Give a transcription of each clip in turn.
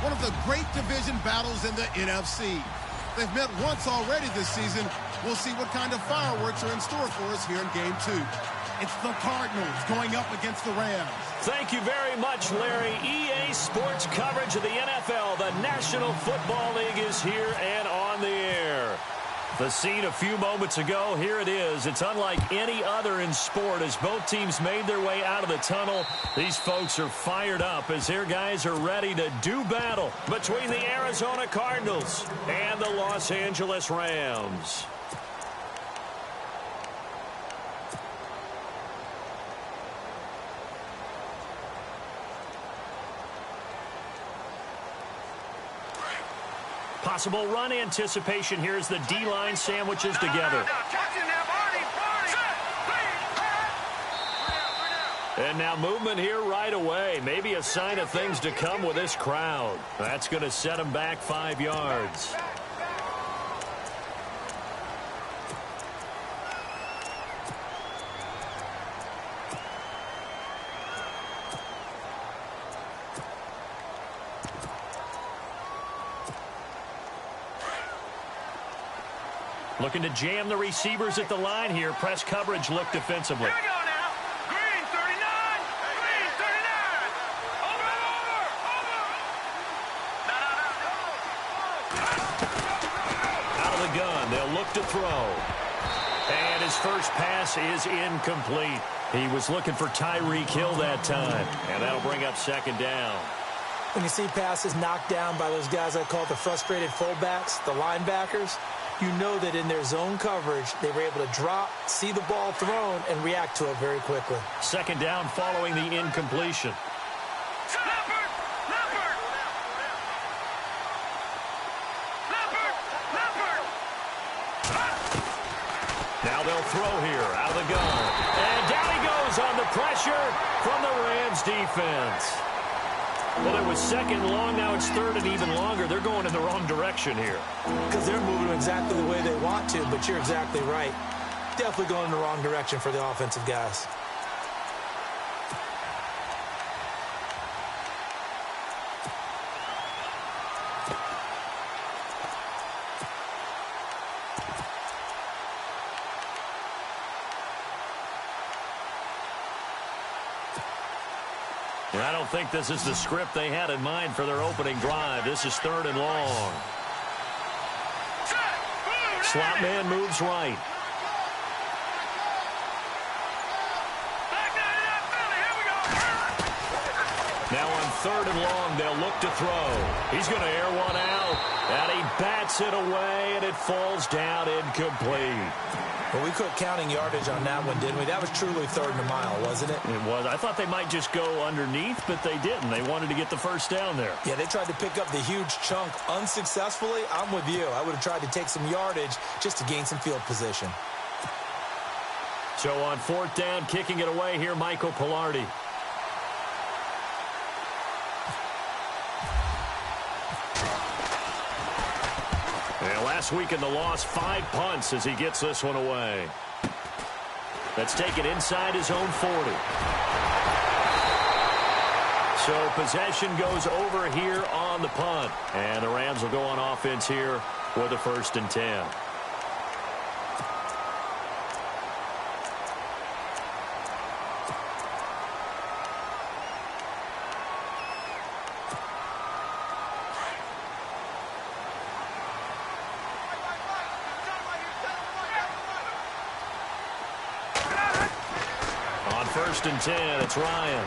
one of the great division battles in the NFC. They've met once already this season. We'll see what kind of fireworks are in store for us here in Game 2. It's the Cardinals going up against the Rams. Thank you very much, Larry. EA Sports coverage of the NFL. The National Football League is here and on the air. The scene a few moments ago, here it is. It's unlike any other in sport as both teams made their way out of the tunnel. These folks are fired up as their guys are ready to do battle between the Arizona Cardinals and the Los Angeles Rams. Possible run anticipation here as the D-line sandwiches together. And now movement here right away. Maybe a sign of things to come with this crowd. That's going to set them back 5 yards. Looking to jam the receivers at the line here. Press coverage look defensively. Here we go now. Green 39. Green 39. Over. Out of the gun. They'll look to throw. And his first pass is incomplete. He was looking for Tyreek Hill that time. And that'll bring up second down. When you see passes knocked down by those guys I call the frustrated fullbacks, the linebackers, you know that in their zone coverage, they were able to drop, see the ball thrown, and react to it very quickly. Second down following the incompletion. Now they'll throw here out of the gun. And down he goes on the pressure from the Rams defense. Well, it was second and long. Now it's third and even longer. They're going in the wrong direction here. Because they're moving exactly the way they want to, but you're exactly right. Definitely going in the wrong direction for the offensive guys. And I don't think this is the script they had in mind for their opening drive. This is third and long. Slot man moves right. Now on third and long, they'll look to throw. He's going to air one out, and he bats it away, and it falls down incomplete. Well, we quit counting yardage on that one, didn't we? That was truly third and a mile, wasn't it? It was. I thought they might just go underneath, but they didn't. They wanted to get the first down there. Yeah, they tried to pick up the huge chunk unsuccessfully. I'm with you. I would have tried to take some yardage just to gain some field position. So on fourth down, kicking it away here, Michael Palardy. Last week in the loss, 5 punts as he gets this one away. Let's take it inside his own 40. So possession goes over here on the punt. And the Rams will go on offense here with a 1st and 10. First and 10, it's Ryan.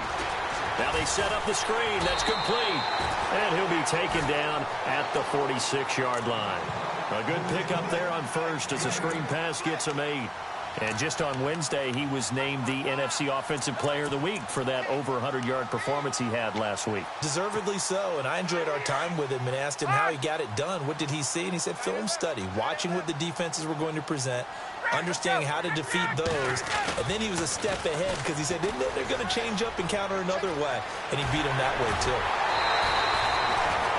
Now they set up the screen. That's complete. And he'll be taken down at the 46-yard line. A good pickup there on first as the screen pass gets him 8. And just on Wednesday, he was named the NFC Offensive Player of the Week for that over 100-yard performance he had last week. Deservedly so, and I enjoyed our time with him and asked him how he got it done. What did he see? And he said film study, watching what the defenses were going to present, understanding how to defeat those, and then he was a step ahead because he said they're going to change up and counter another way, and he beat him that way too.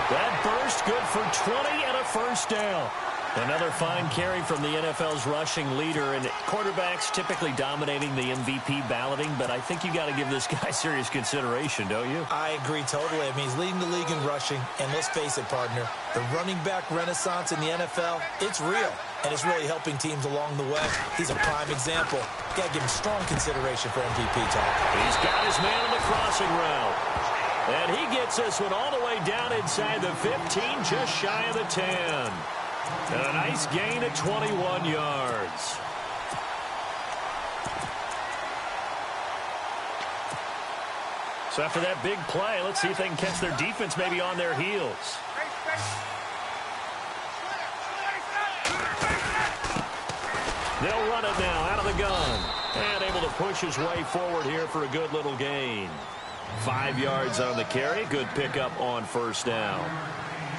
That burst good for 20 and a first down. Another fine carry from the NFL's rushing leader, and quarterbacks typically dominating the MVP balloting, but I think you got to give this guy serious consideration, don't you? I agree totally. I mean, he's leading the league in rushing, and let's face it, partner, the running back renaissance in the NFL, it's real, and it's really helping teams along the way. He's a prime example. Got to give him strong consideration for MVP talk. He's got his man on the crossing route, and he gets this one all the way down inside the 15, just shy of the 10. And a nice gain of 21 yards. So after that big play, let's see if they can catch their defense maybe on their heels. They'll run it now out of the gun. And able to push his way forward here for a good little gain. 5 yards on the carry. Good pickup on first down.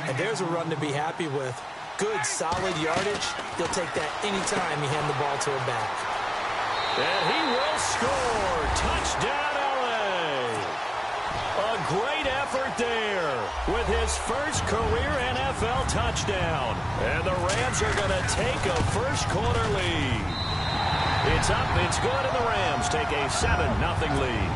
And there's a run to be happy with. Good, solid yardage. He'll take that anytime you hand the ball to him back. And he will score. Touchdown, LA. A great effort there with his first career NFL touchdown. And the Rams are going to take a first-quarter lead. It's up, it's good, and the Rams take a 7-0 lead.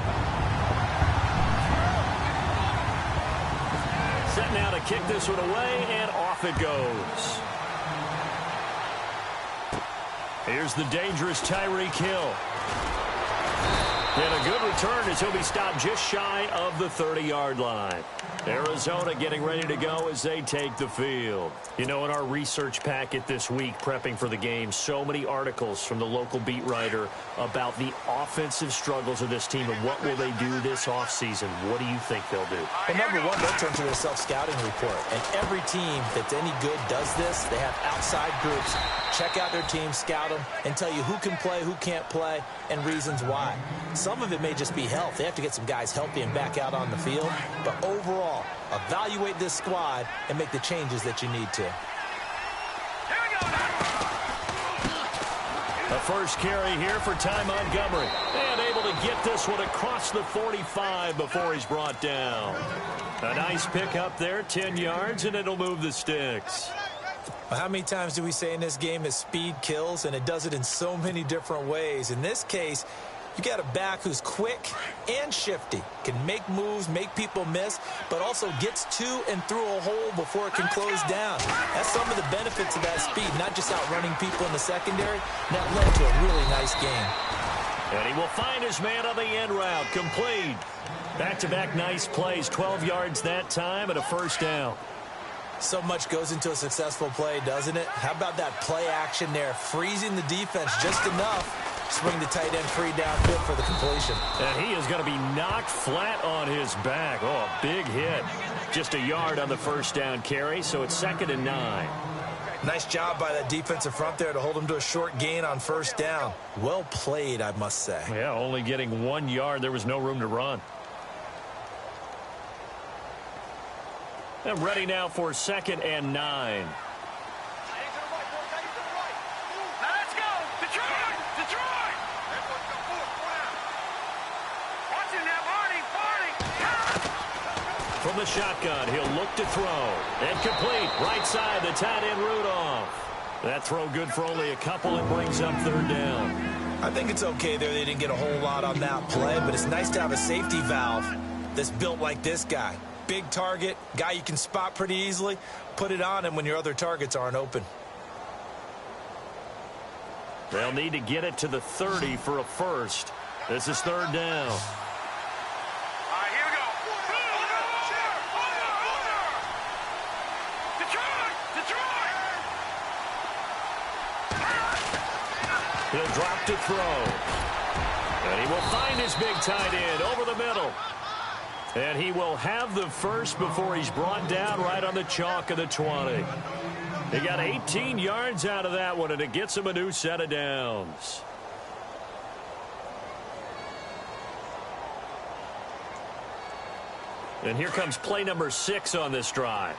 Set now to kick this one away, and off it goes. Here's the dangerous Tyreek Hill. And a good return as he'll be stopped just shy of the 30-yard line. Arizona getting ready to go as they take the field. You know, in our research packet this week, prepping for the game, so many articles from the local beat writer about the offensive struggles of this team and what will they do this offseason. What do you think they'll do? Well, number one, they'll turn to their self-scouting report. And every team that's any good does this. They have outside groups. Check out their team, scout them, and tell you who can play, who can't play, and reasons why. Some of it may just be health. They have to get some guys healthy and back out on the field. But overall, evaluate this squad and make the changes that you need to. The first carry here for Ty Montgomery. And able to get this one across the 45 before he's brought down. A nice pick up there, 10 yards, and it'll move the sticks. Well, how many times do we say in this game that speed kills, and it does it in so many different ways? In this case, you got a back who's quick and shifty, can make moves, make people miss, but also gets to and through a hole before it can close down. That's some of the benefits of that speed, not just outrunning people in the secondary. That led to a really nice game. And he will find his man on the end route, complete. Back-to-back nice plays, 12 yards that time and a first down. So much goes into a successful play, doesn't it? How about that play action there, freezing the defense just enough. Swing the tight end free downfield for the completion. And he is going to be knocked flat on his back. Oh, a big hit. Just a yard on the first down carry, so it's 2nd and 9. Nice job by that defensive front there to hold him to a short gain on first down. Well played, I must say. Yeah, only getting 1 yard. There was no room to run. And ready now for 2nd and 9. From the shotgun, he'll look to throw. And complete. Right side, the tight end Rudolph. That throw good for only a couple and brings up 3rd down. I think it's okay there. They didn't get a whole lot on that play, but it's nice to have a safety valve that's built like this guy. Big target, guy you can spot pretty easily. Put it on him when your other targets aren't open. They'll need to get it to the 30 for a first. This is 3rd down. He'll drop to throw. And he will find his big tight end over the middle. And he will have the first before he's brought down right on the chalk of the 20. He got 18 yards out of that one, and it gets him a new set of downs. And here comes play number 6 on this drive.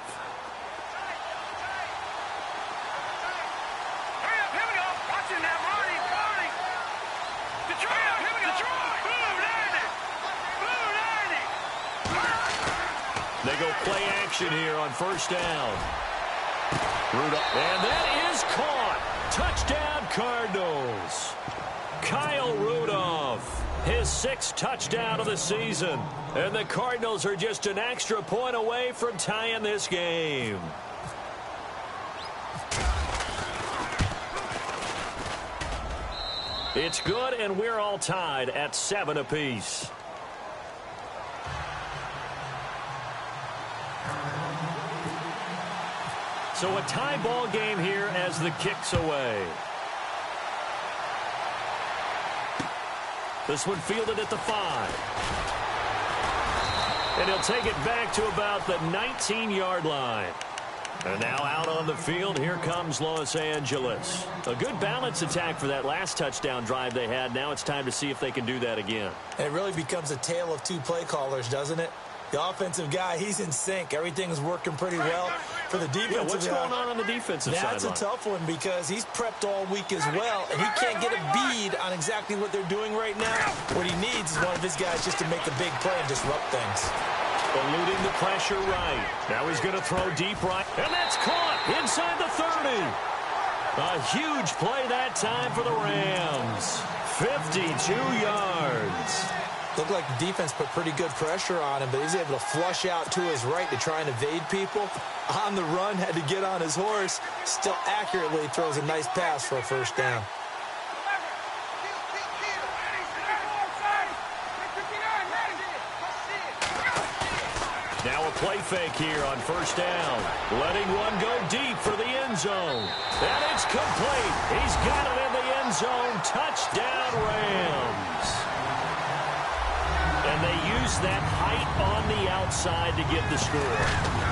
They go play action here on first down. And that is caught. Touchdown, Cardinals. Kyle Rudolph, his 6th touchdown of the season. And the Cardinals are just an extra point away from tying this game. It's good, and we're all tied at 7 apiece. So a tie ball game here as the kick's away. This one fielded at the 5. And he'll take it back to about the 19-yard line. And now out on the field, here comes Los Angeles. A good balance attack for that last touchdown drive they had. Now it's time to see if they can do that again. It really becomes a tale of 2 play callers, doesn't it? The offensive guy, he's in sync. Everything's working pretty well. For the defensive what's going on the defensive side? That's a tough one because he's prepped all week as well, and he can't get a bead on exactly what they're doing right now. What he needs is one of his guys just to make a big play and disrupt things. Eluding the pressure right. Now he's going to throw deep right. And that's caught inside the 30. A huge play that time for the Rams. 52 yards. Looked like the defense put pretty good pressure on him, but he's able to flush out to his right to try and evade people. On the run, had to get on his horse. Still accurately throws a nice pass for a first down. Now a play fake here on first down. Letting one go deep for the end zone. And it's complete. He's got it in the end zone. Touchdown, Rams. And they use that height on the outside to get the score.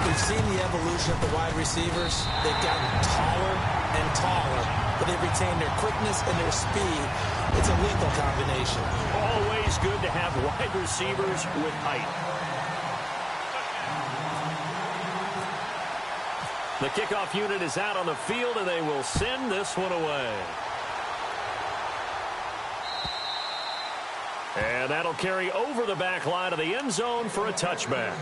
We've seen the evolution of the wide receivers. They've gotten taller and taller, but they've retained their quickness and their speed. It's a lethal combination. Always good to have wide receivers with height. The kickoff unit is out on the field, and they will send this one away. And that'll carry over the back line of the end zone for a touchback.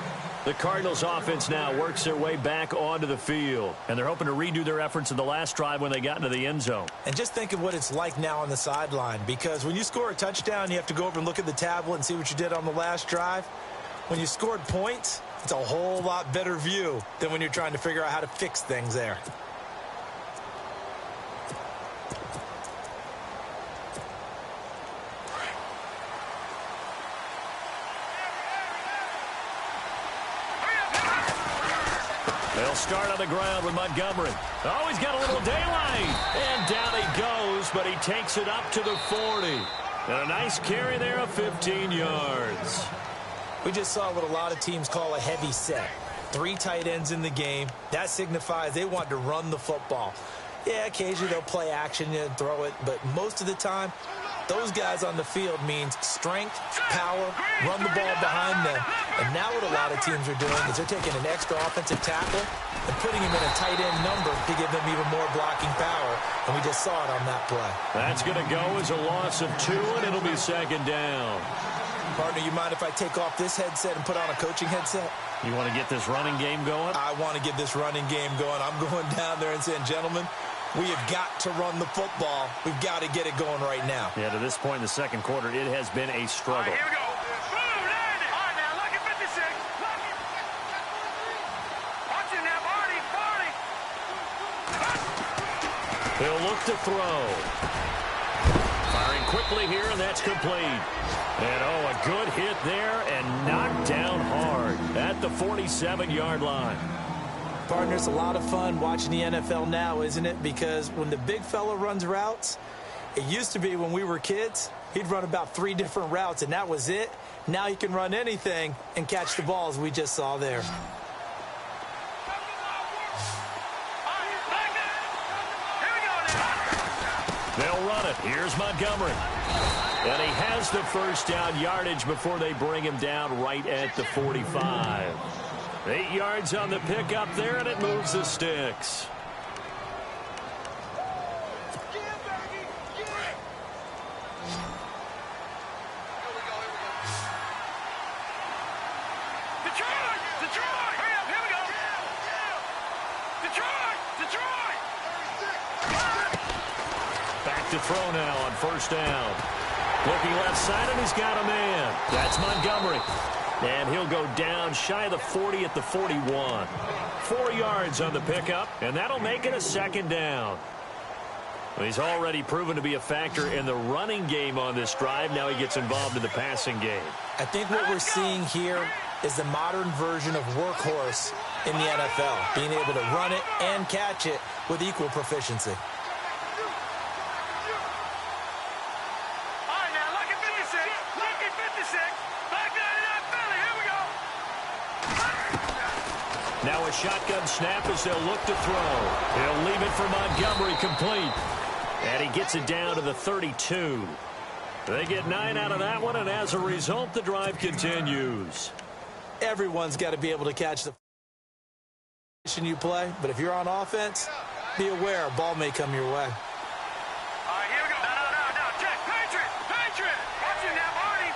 The Cardinals offense now works their way back onto the field. And they're hoping to redo their efforts in the last drive when they got into the end zone. And just think of what it's like now on the sideline. Because when you score a touchdown, you have to go over and look at the tablet and see what you did on the last drive. When you scored points, it's a whole lot better view than when you're trying to figure out how to fix things there. They'll start on the ground with Montgomery. Oh, he's got a little daylight. And down he goes, but he takes it up to the 40. And a nice carry there of 15 yards. We just saw what a lot of teams call a heavy set. 3 tight ends in the game. That signifies they want to run the football. Yeah, occasionally they'll play action and throw it, but most of the time, those guys on the field means strength, power, run the ball behind them. And now what a lot of teams are doing is they're taking an extra offensive tackle and putting him in a tight end number to give them even more blocking power. And we just saw it on that play. That's going to go as a loss of 2, and it'll be second down. Partner, you mind if I take off this headset and put on a coaching headset? You want to get this running game going? I want to get this running game going. I'm going down there and saying, gentlemen, we have got to run the football. We've got to get it going right now. Yeah, to this point in the second quarter, it has been a struggle. All right, here we go. Boom, land it. All right, now, look at 56. Watch it now, Barney. He'll look to throw. Firing quickly here, and that's complete. And, oh, a good hit there and knocked down hard at the 47-yard line. Partner, it's a lot of fun watching the NFL now, isn't it? Because when the big fella runs routes, it used to be when we were kids, he'd run about 3 different routes, and that was it. Now he can run anything and catch the balls we just saw there. They'll run it. Here's Montgomery. And he has the first down yardage before they bring him down right at the 45. 8 yards on the pickup there, and it moves the sticks. Detroit! Detroit! Hurry up, here we go! Detroit! to throw now on first down. Looking left side, and he's got a man. That's Montgomery. And he'll go down shy of the 40 at the 41. 4 yards on the pickup, and that'll make it a second down. Well, he's already proven to be a factor in the running game on this drive. Now he gets involved in the passing game. I think what we're seeing here is the modern version of workhorse in the NFL, being able to run it and catch it with equal proficiency. Now a shotgun snap as they'll look to throw. He'll leave it for Montgomery, complete. And he gets it down to the 32. They get 9 out of that one, and as a result, the drive continues. Everyone's got to be able to catch the position you play, but if you're on offense, be aware a ball may come your way. All right, here we go. No. Check. Patriot. Watch it now, Barney.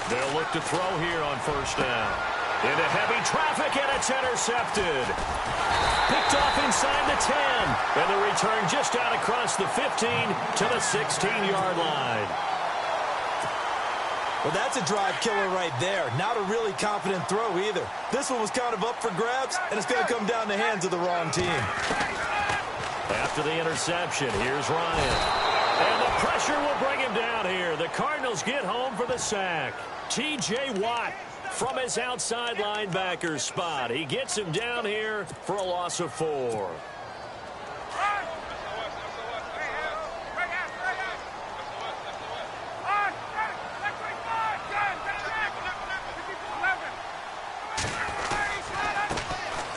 They'll look to throw here on first down. Into heavy traffic, and it's intercepted. Picked off inside the 10. And the return just out across the 15 to the 16-yard line. Well, that's a drive killer right there. Not a really confident throw either. This one was kind of up for grabs, and it's going to come down the hands of the wrong team. After the interception, here's Ryan. And the pressure will bring him down here. The Cardinals get home for the sack. T.J. Watt from his outside linebacker spot. He gets him down here for a loss of 4.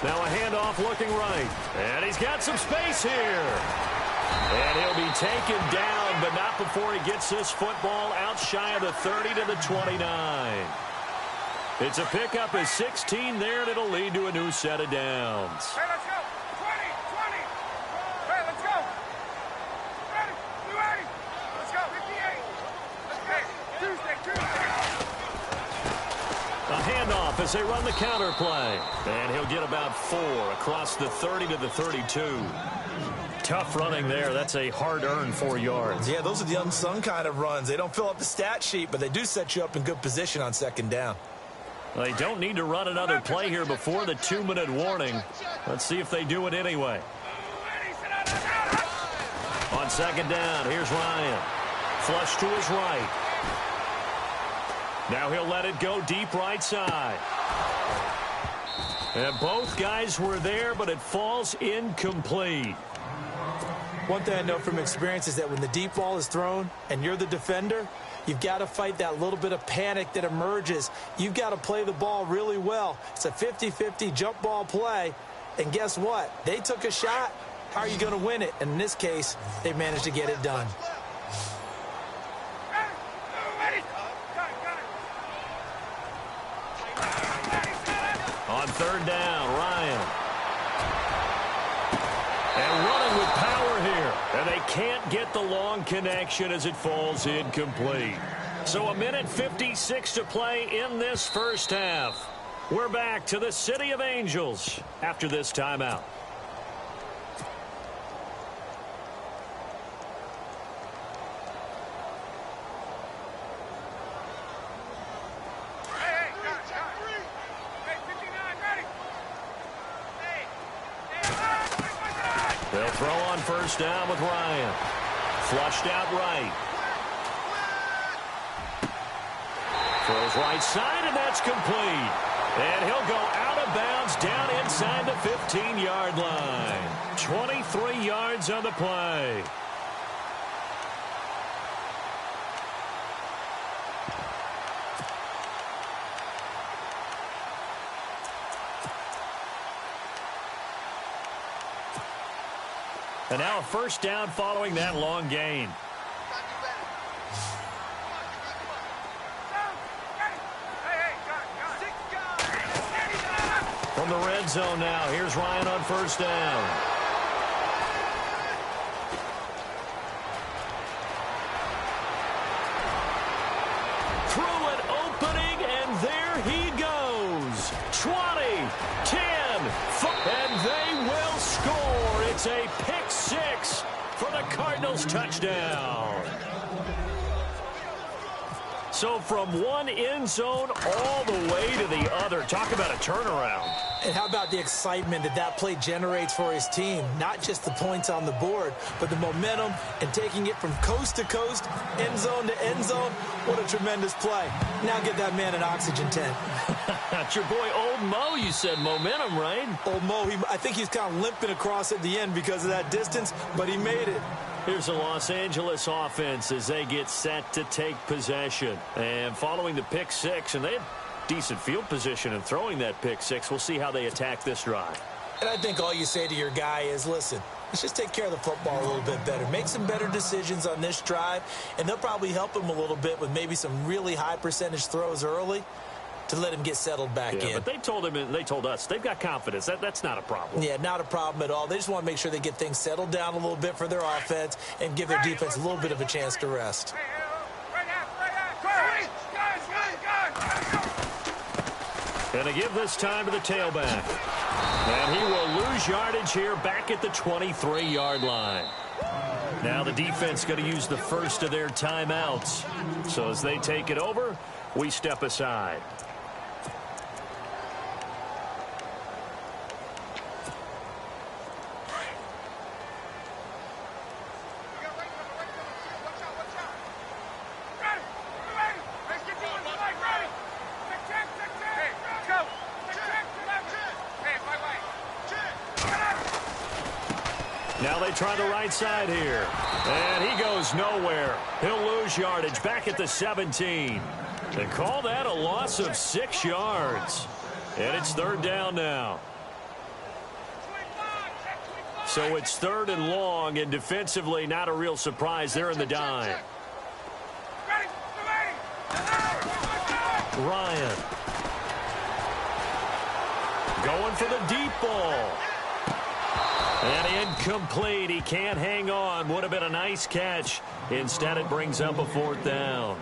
Now a handoff looking right. And he's got some space here. And he'll be taken down, but not before he gets this football out shy of the 30 to the 29. It's a pickup of 16 there, and it'll lead to a new set of downs. Hey, let's go. 20. Hey, let's go. Ready. You ready? Let's go. 58. Let's go. Tuesday. A handoff as they run the counter play. And he'll get about 4 across the 30 to the 32. Tough running there. That's a hard-earned 4 yards. Yeah, those are the unsung kind of runs. They don't fill up the stat sheet, but they do set you up in good position on second down. They don't need to run another play here before the 2-minute warning. Let's see if they do it anyway. On second down, here's Ryan. Flush to his right. Now he'll let it go deep right side. And both guys were there, but it falls incomplete. One thing I know from experience is that when the deep ball is thrown and you're the defender, you've got to fight that little bit of panic that emerges. You've got to play the ball really well. It's a 50-50 jump ball play. And guess what? They took a shot. How are you going to win it? And in this case, they managed to get it done. On third down, Ryan. And running with power here. And they can't get the long connection as it falls incomplete. So a minute 56 to play in this first half. We're back to the City of Angels after this timeout. They'll throw on first down with Ryan. Flushed out right. Throws right side, and that's complete. And he'll go out of bounds down inside the 15-yard line. 23 yards on the play. And now a first down following that long gain. From the red zone now, here's Ryan on first down. Eagles touchdown. So from one end zone all the way to the other. Talk about a turnaround. And how about the excitement that that play generates for his team? Not just the points on the board, but the momentum and taking it from coast to coast, end zone to end zone. What a tremendous play. Now get that man an oxygen tent. That's your boy Old Mo. You said momentum, right? Old Mo, I think he's kind of limping across at the end because of that distance, but he made it. Here's the Los Angeles offense as they get set to take possession. And following the pick six, and they had decent field position in throwing that pick six. We'll see how they attack this drive. And I think all you say to your guy is, listen, let's just take care of the football a little bit better. Make some better decisions on this drive, and they'll probably help him a little bit with maybe some really high percentage throws early to let him get settled back in. But they told him and they told us they've got confidence. That's not a problem. Yeah, not a problem at all. They just want to make sure they get things settled down a little bit for their offense and give their defense a little bit of a chance to rest. Going to give this time to the tailback. And he will lose yardage here back at the 23-yard line. Now the defense going to use the first of their timeouts. So as they take it over, we step aside. Now they try the right side here. And he goes nowhere. He'll lose yardage back at the 17. They call that a loss of 6 yards. And it's third down now. So it's third and long, and defensively not a real surprise. They're in the dime. Ryan. Going for the deep ball. And incomplete. He can't hang on. Would have been a nice catch. Instead, it brings up a fourth down.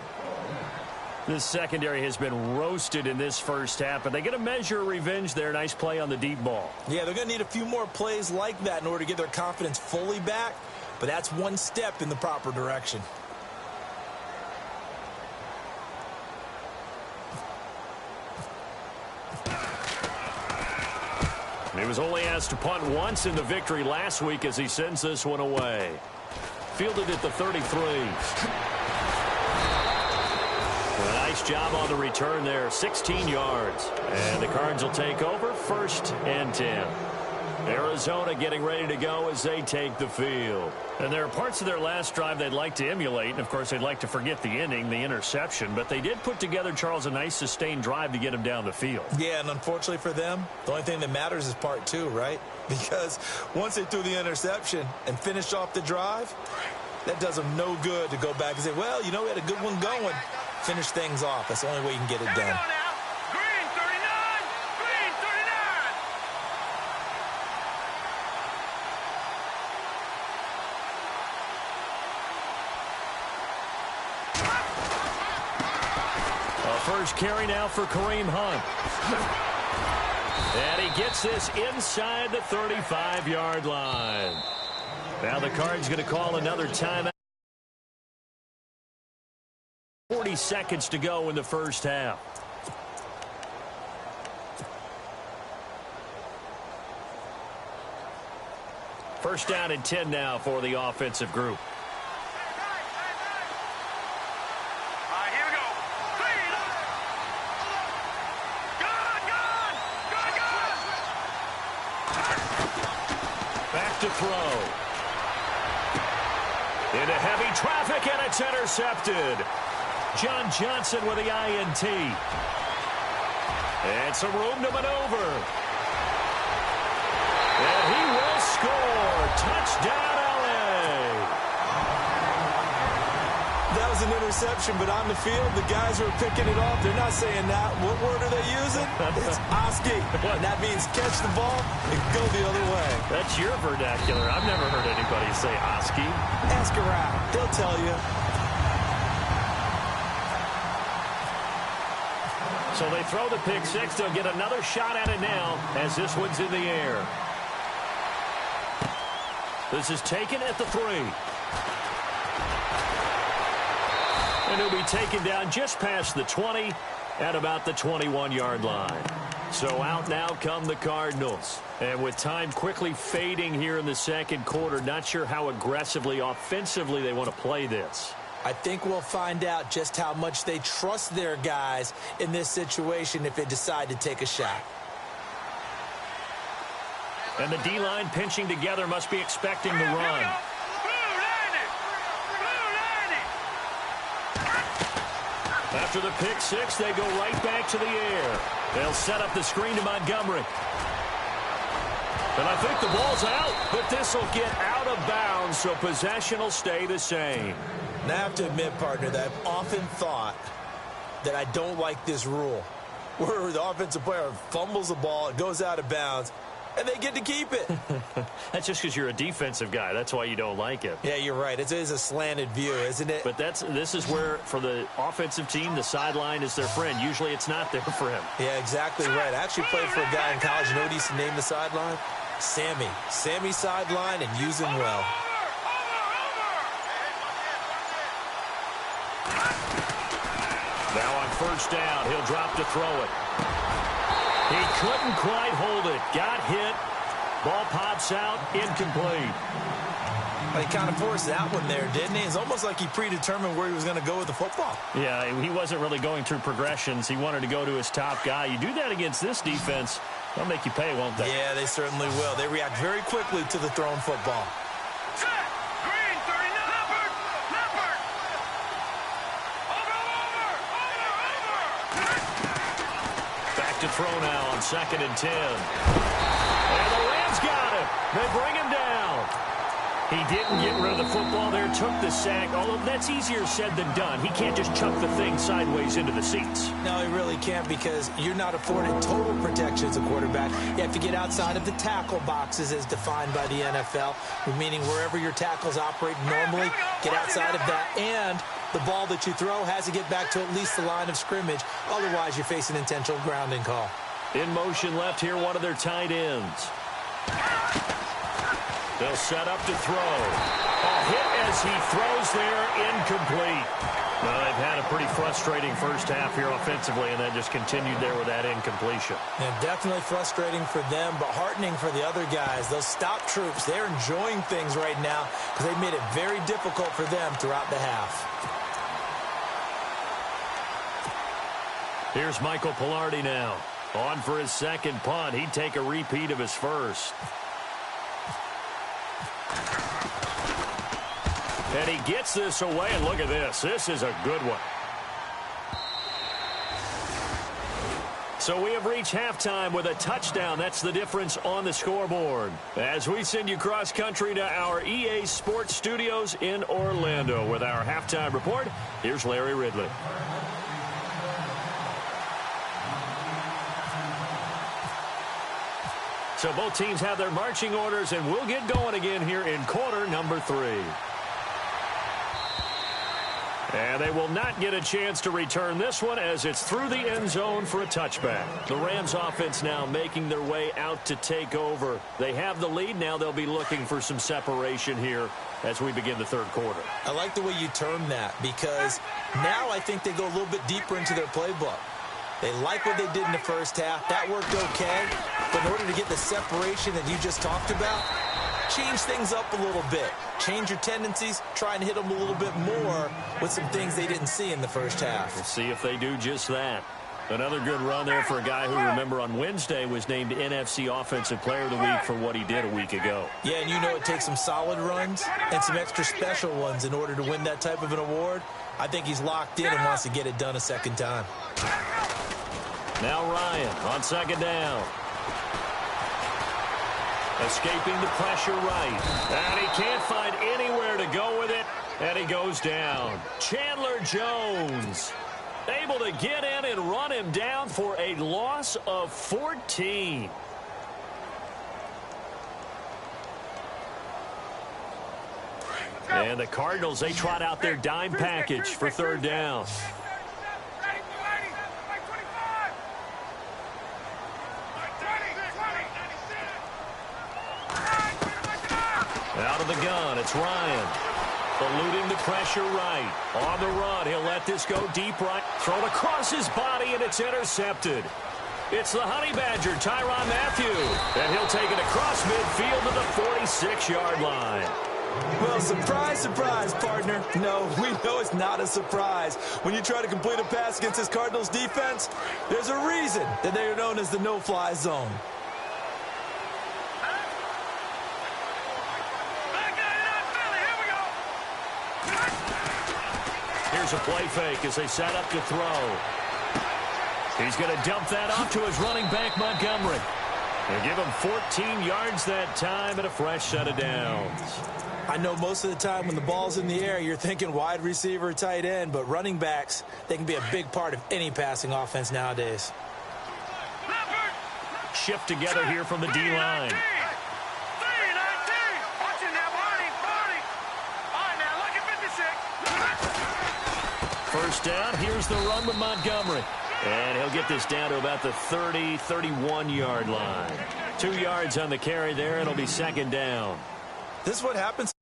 This secondary has been roasted in this first half, but they get a measure of revenge there. Nice play on the deep ball. Yeah, they're going to need a few more plays like that in order to get their confidence fully back, but that's one step in the proper direction. He was only asked to punt once in the victory last week as he sends this one away. Fielded at the 33. A nice job on the return there. 16 yards. And the Cards will take over 1st and 10. Arizona getting ready to go as they take the field. And there are parts of their last drive they'd like to emulate. And, of course, they'd like to forget the inning, the interception. But they did put together, Charles, a nice sustained drive to get him down the field. Yeah, and unfortunately for them, the only thing that matters is part 2, right? Because once they threw the interception and finished off the drive, that does them no good to go back and say, well, you know, we had a good one going. Finish things off. That's the only way you can get it done. First carry now for Kareem Hunt. And he gets this inside the 35-yard line. Now the Cards going to call another timeout. 40 seconds to go in the first half. First down and 10 now for the offensive group. To throw. Into heavy traffic, and it's intercepted. John Johnson with the INT. And some room to maneuver. And he will score. Touchdown, LA. That was an interception, but on the field, the guys who are picking it off, they're not saying that. What word are they using? It's Oski. And that means catch the ball and go the other way. That's your vernacular. I've never heard anybody say Oski. Ask around. They'll tell you. So they throw the pick six. They'll get another shot at it now as this one's in the air. This is taken at the 3. And he'll be taken down just past the 20 at about the 21-yard line. So out now come the Cardinals. And with time quickly fading here in the second quarter, not sure how aggressively, offensively they want to play this. I think we'll find out just how much they trust their guys in this situation if they decide to take a shot. And the D-line pinching together must be expecting the run. After the pick six, they go right back to the air. They'll set up the screen to Montgomery. And I think the ball's out, but this will get out of bounds, so possession will stay the same. Now, I have to admit, partner, that I've often thought that I don't like this rule, where the offensive player fumbles the ball, it goes out of bounds, and they get to keep it. That's just because you're a defensive guy. That's why you don't like it. Yeah, you're right. It is a slanted view, isn't it? But this is where, for the offensive team, the sideline is their friend. Usually it's not there for him. Yeah, exactly right. I actually played for a guy in college. You know what he used to name the sideline? Sammy. Sammy sideline, and use him well. Now on first down, he'll drop to throw it. He couldn't quite hold it. Got hit. Ball pops out. Incomplete. Well, he kind of forced that one there, didn't he? It's almost like he predetermined where he was going to go with the football. Yeah, he wasn't really going through progressions. He wanted to go to his top guy. You do that against this defense, they'll make you pay, won't they? Yeah, they certainly will. They react very quickly to the thrown football. To throw now on 2nd and 10. And the Rams got him. They bring him down. He didn't get rid of the football there, took the sack, although that's easier said than done. He can't just chuck the thing sideways into the seats. No, he really can't, because you're not afforded total protection as a quarterback. You have to get outside of the tackle boxes as defined by the NFL, meaning wherever your tackles operate normally, get outside of that, and the ball that you throw has to get back to at least the line of scrimmage. Otherwise, you face an intentional grounding call. In motion left here, one of their tight ends. They'll set up to throw. A hit as he throws there, incomplete. Well, they've had a pretty frustrating first half here offensively, and then just continued there with that incompletion. Yeah, definitely frustrating for them, but heartening for the other guys. Those stop troops, they're enjoying things right now because they made it very difficult for them throughout the half. Here's Michael Palardy now. On for his second punt. He'd take a repeat of his first. And he gets this away, and look at this. This is a good one. So we have reached halftime with a touchdown. That's the difference on the scoreboard. As we send you cross-country to our EA Sports Studios in Orlando with our halftime report, here's Larry Ridley. So both teams have their marching orders, and we'll get going again here in quarter number 3. And they will not get a chance to return this one as it's through the end zone for a touchback. The Rams offense now making their way out to take over. They have the lead. Now they'll be looking for some separation here as we begin the third quarter. I like the way you term that, because now I think they go a little bit deeper into their playbook. They like what they did in the first half. That worked okay. But in order to get the separation that you just talked about, change things up a little bit. Change your tendencies. Try and hit them a little bit more with some things they didn't see in the first half. We'll see if they do just that. Another good run there for a guy who, remember, on Wednesday was named NFC Offensive Player of the Week for what he did a week ago. Yeah, and you know it takes some solid runs and some extra special ones in order to win that type of an award. I think he's locked in and wants to get it done a second time. Now Ryan on second down. Escaping the pressure right. And he can't find anywhere to go with it. And he goes down. Chandler Jones able to get in and run him down for a loss of 14. And the Cardinals, they trot out their dime package for third down. Out of the gun, it's Ryan. Eluding the pressure right. On the run, he'll let this go deep right. Thrown across his body, and it's intercepted. It's the Honey Badger, Tyrann Mathieu. And he'll take it across midfield to the 46-yard line. Well, surprise, surprise, partner. No, we know it's not a surprise. When you try to complete a pass against this Cardinals defense, there's a reason that they are known as the no-fly zone. Here's a play fake as they set up to throw. He's going to dump that off to his running back, Montgomery. They give him 14 yards that time and a fresh set of downs. I know most of the time when the ball's in the air, you're thinking wide receiver, tight end, but running backs, they can be a big part of any passing offense nowadays. Shift together here from the D-line. First down, here's the run with Montgomery. And he'll get this down to about the 30, 31-yard line. 2 yards on the carry there, and it'll be second down. This is what happens.